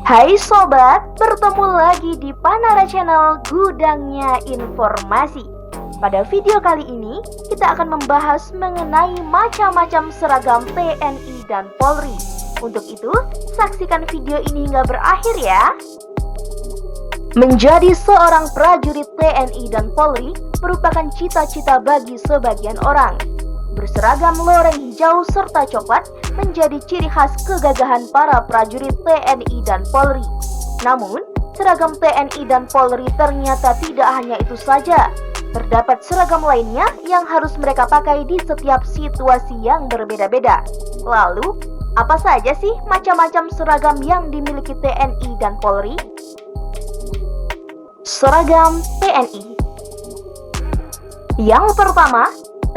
Hai sobat, bertemu lagi di Panara Channel Gudangnya Informasi. Pada video kali ini, kita akan membahas mengenai macam-macam seragam TNI dan Polri. Untuk itu, saksikan video ini hingga berakhir ya. Menjadi seorang prajurit TNI dan Polri merupakan cita-cita bagi sebagian orang. Berseragam loreng hijau serta coklat menjadi ciri khas kegagahan para prajurit TNI dan Polri. Namun, seragam TNI dan Polri ternyata tidak hanya itu saja. Terdapat seragam lainnya yang harus mereka pakai di setiap situasi yang berbeda-beda. Lalu, apa saja sih macam-macam seragam yang dimiliki TNI dan Polri? Seragam TNI. Yang pertama,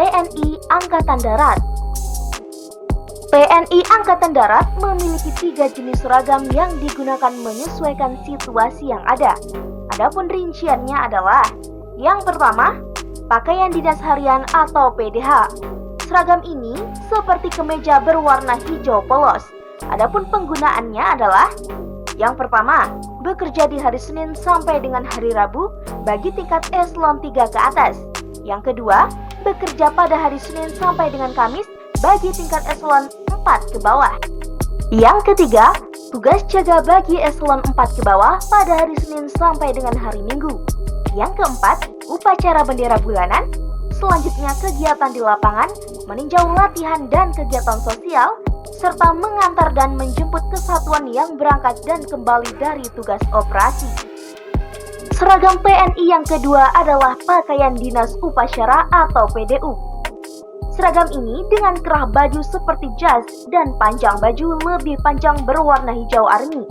TNI Angkatan Darat. TNI Angkatan Darat memiliki 3 jenis seragam yang digunakan menyesuaikan situasi yang ada. Adapun rinciannya adalah: yang pertama, pakaian dinas harian atau PDH. Seragam ini seperti kemeja berwarna hijau polos. Adapun penggunaannya adalah: yang pertama, bekerja di hari Senin sampai dengan hari Rabu bagi tingkat eselon 3 ke atas. Yang kedua, bekerja pada hari Senin sampai dengan Kamis bagi tingkat eselon 4 ke bawah. Yang ketiga, tugas jaga bagi eselon 4 ke bawah pada hari Senin sampai dengan hari Minggu. Yang keempat, upacara bendera bulanan. Selanjutnya, kegiatan di lapangan, meninjau latihan dan kegiatan sosial, serta mengantar dan menjemput kesatuan yang berangkat dan kembali dari tugas operasi. Seragam TNI yang kedua adalah pakaian dinas upacara atau PDU. Seragam ini dengan kerah baju seperti jas dan panjang baju lebih panjang berwarna hijau army.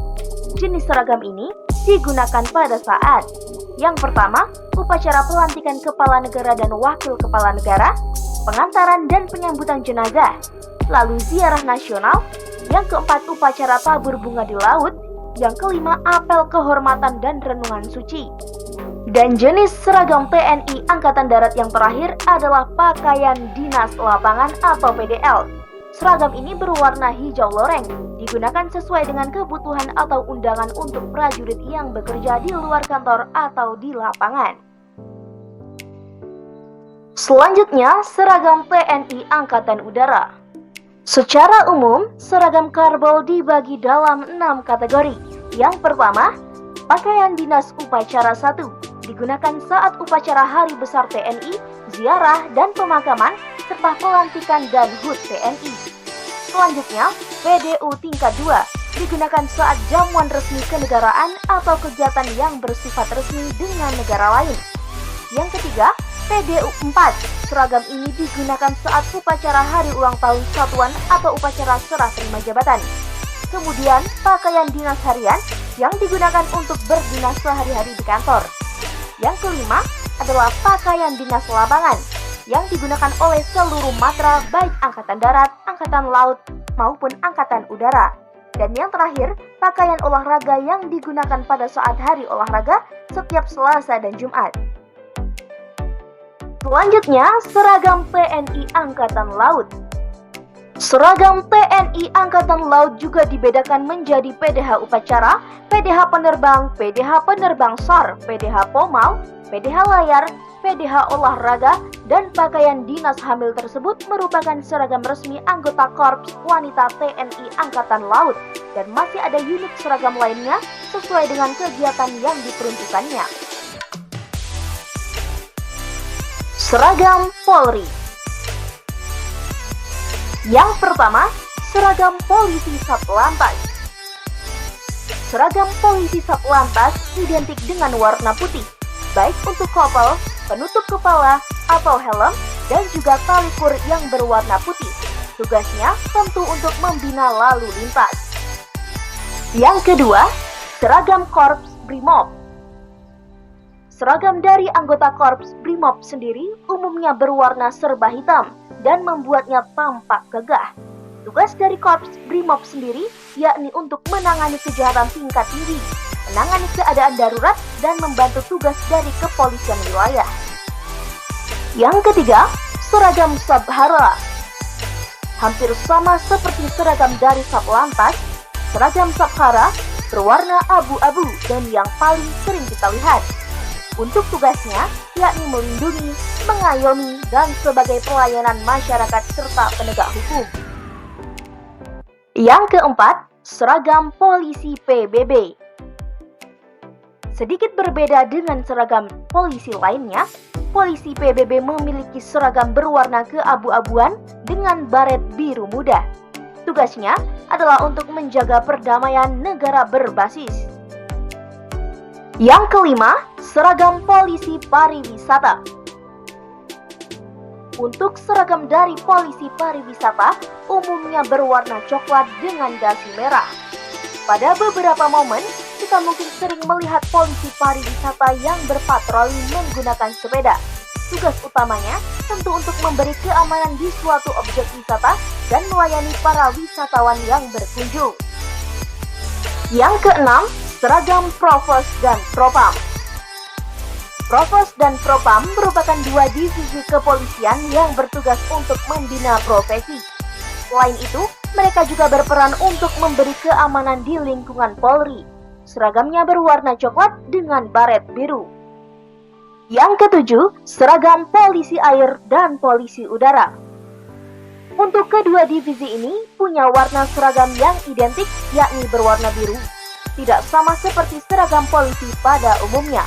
Jenis seragam ini digunakan pada saat: yang pertama, upacara pelantikan kepala negara dan wakil kepala negara, pengantaran dan penyambutan jenazah, lalu ziarah nasional, yang keempat, upacara tabur bunga di laut, yang kelima, apel kehormatan dan renungan suci. Dan jenis seragam TNI Angkatan Darat yang terakhir adalah pakaian dinas lapangan atau PDL. Seragam ini berwarna hijau loreng, digunakan sesuai dengan kebutuhan atau undangan untuk prajurit yang bekerja di luar kantor atau di lapangan. Selanjutnya, seragam TNI Angkatan Udara. Secara umum, seragam karbol dibagi dalam 6 kategori. Yang pertama, pakaian dinas upacara 1, digunakan saat upacara Hari Besar TNI, ziarah dan pemakaman, serta pelantikan dan HUT TNI. Selanjutnya, PDU tingkat 2, digunakan saat jamuan resmi kenegaraan atau kegiatan yang bersifat resmi dengan negara lain. Yang ketiga, PDU 4, seragam ini digunakan saat upacara hari ulang tahun satuan atau upacara serah terima jabatan. Kemudian, pakaian dinas harian yang digunakan untuk berdinas sehari-hari di kantor. Yang kelima adalah pakaian dinas lapangan yang digunakan oleh seluruh matra baik Angkatan Darat, Angkatan Laut, maupun Angkatan Udara. Dan yang terakhir, pakaian olahraga yang digunakan pada saat hari olahraga setiap Selasa dan Jumat. Selanjutnya, seragam TNI Angkatan Laut. Seragam TNI Angkatan Laut juga dibedakan menjadi PDH upacara, PDH penerbang, PDH penerbang SAR, PDH Pomal, PDH layar, PDH olahraga, dan pakaian dinas hamil tersebut merupakan seragam resmi anggota Korps Wanita TNI Angkatan Laut, dan masih ada unit seragam lainnya sesuai dengan kegiatan yang diperuntukannya. Seragam Polri. Yang pertama, seragam polisi Satlantas. Seragam polisi Satlantas identik dengan warna putih, baik untuk kopel, penutup kepala, atau helm, dan juga tali kur yang berwarna putih. Tugasnya tentu untuk membina lalu lintas. Yang kedua, seragam Korps Brimob. Seragam dari anggota Korps Brimob sendiri umumnya berwarna serba hitam dan membuatnya tampak gagah. Tugas dari Korps Brimob sendiri yakni untuk menangani kejahatan tingkat tinggi, menangani keadaan darurat, dan membantu tugas dari kepolisian wilayah. Yang ketiga, seragam Sabhara. Hampir sama seperti seragam dari Satlantas, seragam Sabhara berwarna abu-abu dan yang paling sering kita lihat. Untuk tugasnya, yakni melindungi, mengayomi, dan sebagai pelayanan masyarakat serta penegak hukum. Yang keempat, seragam polisi PBB. Sedikit berbeda dengan seragam polisi lainnya, polisi PBB memiliki seragam berwarna keabu-abuan dengan baret biru muda. Tugasnya adalah untuk menjaga perdamaian negara berbasis. Yang kelima, seragam polisi pariwisata. Untuk seragam dari polisi pariwisata umumnya berwarna coklat dengan dasi merah. Pada beberapa momen, kita mungkin sering melihat polisi pariwisata yang berpatroli menggunakan sepeda. Tugas utamanya tentu untuk memberi keamanan di suatu objek wisata dan melayani para wisatawan yang berkunjung. Yang keenam, seragam Provos dan Propam. Provos dan Propam merupakan dua divisi kepolisian yang bertugas untuk membina profesi. Selain itu, mereka juga berperan untuk memberi keamanan di lingkungan Polri. Seragamnya berwarna coklat dengan baret biru. Yang ketujuh, seragam polisi air dan polisi udara. Untuk kedua divisi ini punya warna seragam yang identik, yakni berwarna biru. Tidak sama seperti seragam polisi pada umumnya.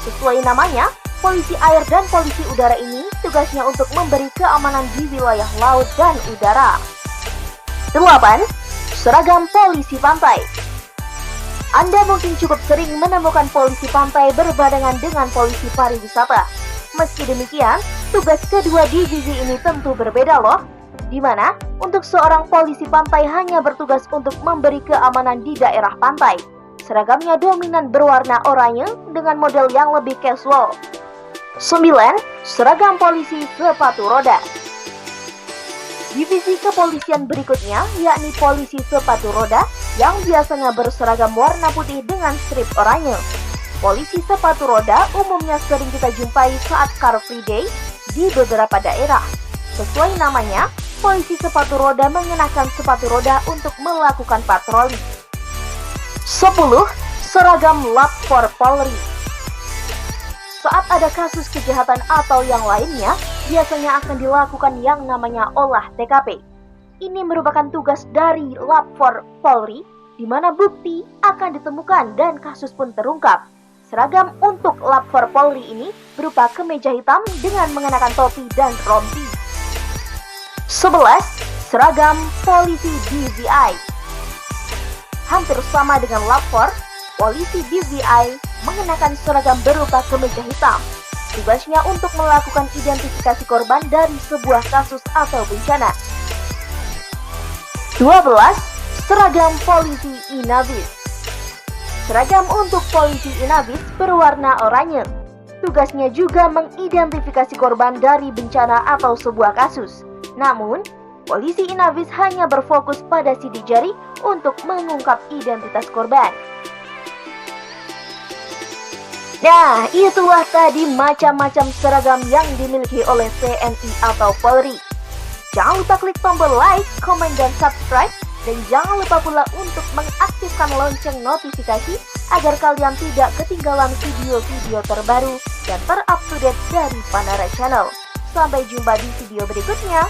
Sesuai namanya, polisi air dan polisi udara ini tugasnya untuk memberi keamanan di wilayah laut dan udara. 8. Seragam polisi pantai. Anda mungkin cukup sering menemukan polisi pantai berbarengan dengan polisi pariwisata. Meski demikian, tugas kedua divisi ini tentu berbeda loh. Di mana untuk seorang polisi pantai hanya bertugas untuk memberi keamanan di daerah pantai. Seragamnya dominan berwarna oranye dengan model yang lebih casual. 9. Seragam polisi sepatu roda. Divisi kepolisian berikutnya yakni polisi sepatu roda yang biasanya berseragam warna putih dengan strip oranye. Polisi sepatu roda umumnya sering kita jumpai saat Car Free Day di beberapa daerah. Sesuai namanya, polisi sepatu roda mengenakan sepatu roda untuk melakukan patroli. 10. Seragam Lab 4 Polri. Saat ada kasus kejahatan atau yang lainnya, biasanya akan dilakukan yang namanya olah TKP. Ini merupakan tugas dari Lab 4 Polri, di mana bukti akan ditemukan dan kasus pun terungkap. Seragam untuk Lab 4 Polri ini berupa kemeja hitam dengan mengenakan topi dan rompi. 11. Seragam polisi DVI. Hampir sama dengan Lab 4, polisi DVI mengenakan seragam berupa kemeja hitam. Tugasnya untuk melakukan identifikasi korban dari sebuah kasus atau bencana. 12. Seragam polisi Inabis. Seragam untuk polisi Inabis berwarna oranye. Tugasnya juga mengidentifikasi korban dari bencana atau sebuah kasus. Namun, polisi Inabis hanya berfokus pada sidik jari untuk mengungkap identitas korban. Nah, itulah tadi macam-macam seragam yang dimiliki oleh TNI atau Polri. Jangan lupa klik tombol like, komen, dan subscribe. Dan jangan lupa pula untuk mengaktifkan lonceng notifikasi agar kalian tidak ketinggalan video-video terbaru dan terupdate dari Panara Channel. Sampai jumpa di video berikutnya.